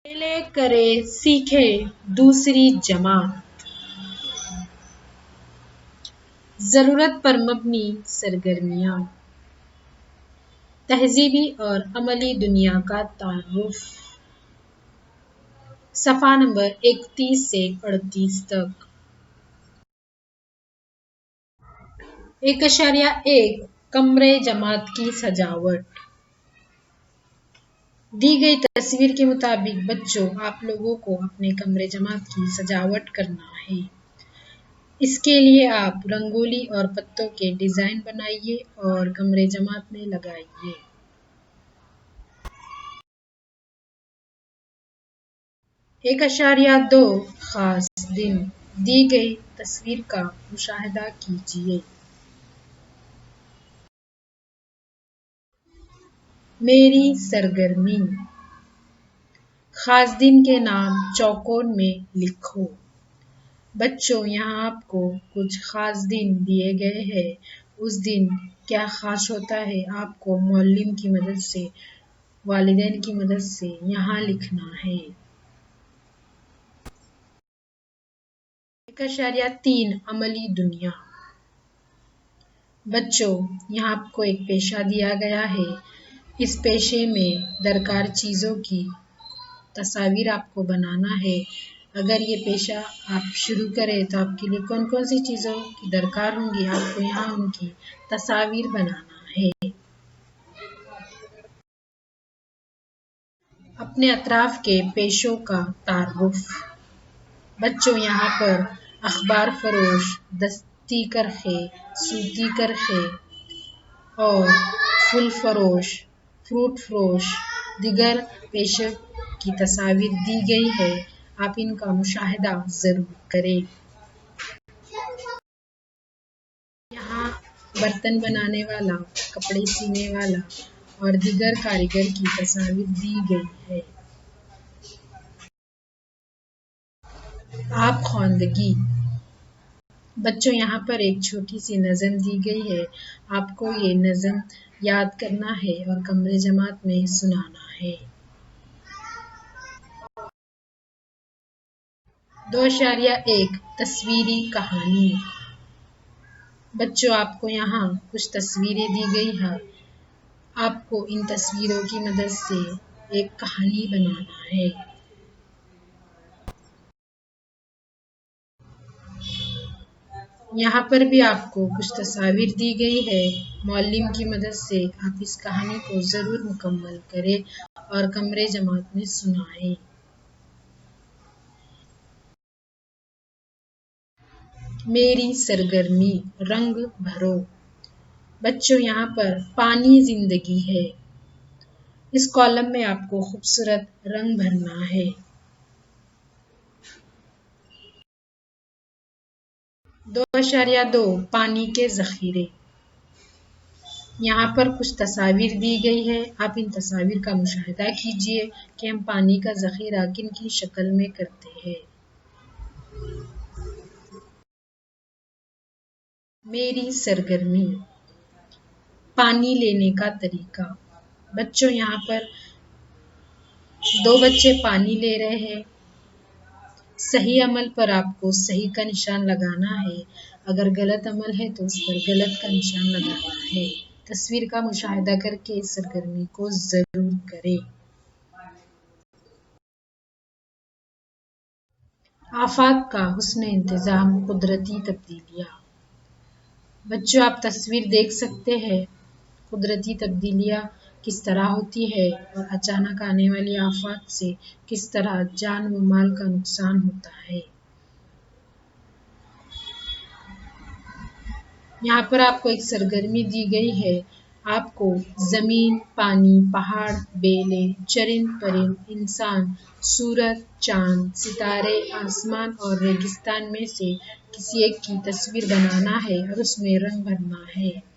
खेले करे सीखे दूसरी जमात, जरूरत पर मबनी सरगर्मियाँ, तहजीबी और अमली दुनिया का तारुफ। सफ़ा नंबर 31 से 38 तक। 1.1 कमरे जमात की सजावट। दी गई तस्वीर के मुताबिक बच्चों, आप लोगों को अपने कमरे जमात की सजावट करना है। इसके लिए आप रंगोली और पत्तों के डिजाइन बनाइए और कमरे जमात में लगाइए। 1.2 खास दिन। दी गई तस्वीर का मुशाहिदा कीजिए। मेरी सरगर्मी। खास दिन के नाम चौकोर में लिखो। बच्चों, यहाँ आपको कुछ खास दिन दिए गए हैं। उस दिन क्या खास होता है, आपको मौल्लिम की मदद से, वालिदैन की मदद से यहाँ लिखना है। 1.3 अमली दुनिया। बच्चों, यहाँ आपको एक पेशा दिया गया है। इस पेशे में दरकार चीज़ों की तस्वीर आपको बनाना है। अगर ये पेशा आप शुरू करें तो आपके लिए कौन कौन सी चीज़ों की दरकार होंगी, आपको यहाँ उनकी तस्वीर बनाना है। अपने अतराफ के पेशों का तारुफ। बच्चों, यहाँ पर अखबार फरोश, दस्ती करखे, सूती करखे और फूल फरोश, फ्रूट फरोश, दिगर पेशे की तस्वीर दी गई है। आप इनका मुशाहिदा जरूर करें। यहाँ बर्तन बनाने वाला, कपड़े सीने वाला और दिगर कारीगर की तस्वीर दी गई है। आप ख्वानदगी। बच्चों, यहाँ पर एक छोटी सी नज़म दी गई है। आपको ये नज़म याद करना है और कमरे जमात में सुनाना है। 2.1 तस्वीरी कहानी। बच्चों, आपको यहाँ कुछ तस्वीरें दी गई हैं। आपको इन तस्वीरों की मदद से एक कहानी बनाना है। यहाँ पर भी आपको कुछ तस्वीर दी गई है। मौल्लिम की मदद से आप इस कहानी को जरूर मुकम्मल करें और कमरे जमात में सुनाएं। मेरी सरगर्मी, रंग भरो। बच्चों, यहाँ पर पानी जिंदगी है। इस कॉलम में आपको खूबसूरत रंग भरना है। 2.2 पानी के जखीरे। यहाँ पर कुछ तस्वीर दी गई है। आप इन तस्वीर का मुशाहिदा कीजिए कि हम पानी का जखीरा किन की शक्ल में करते हैं। मेरी सरगर्मी, पानी लेने का तरीका। बच्चों, यहाँ पर 2 बच्चे पानी ले रहे हैं। सही अमल पर आपको सही का निशान लगाना है। अगर गलत अमल है तो उस पर गलत का निशान लगाना है। तस्वीर का मुशाहिदा करके इस सरगर्मी को जरूर करें। आफाक का हुस्न इंतजाम, कुदरती तब्दीलियाँ। बच्चों, आप तस्वीर देख सकते हैं कुदरती तब्दीलियाँ किस तरह होती है और अचानक आने वाली आफात से किस तरह जान व माल का नुकसान होता है। यहाँ पर आपको एक सरगर्मी दी गई है। आपको जमीन, पानी, पहाड़, बेलें, चरिंद परिंद, इंसान, सूरज, चांद, सितारे, आसमान और रेगिस्तान में से किसी एक की तस्वीर बनाना है और उसमें रंग भरना है।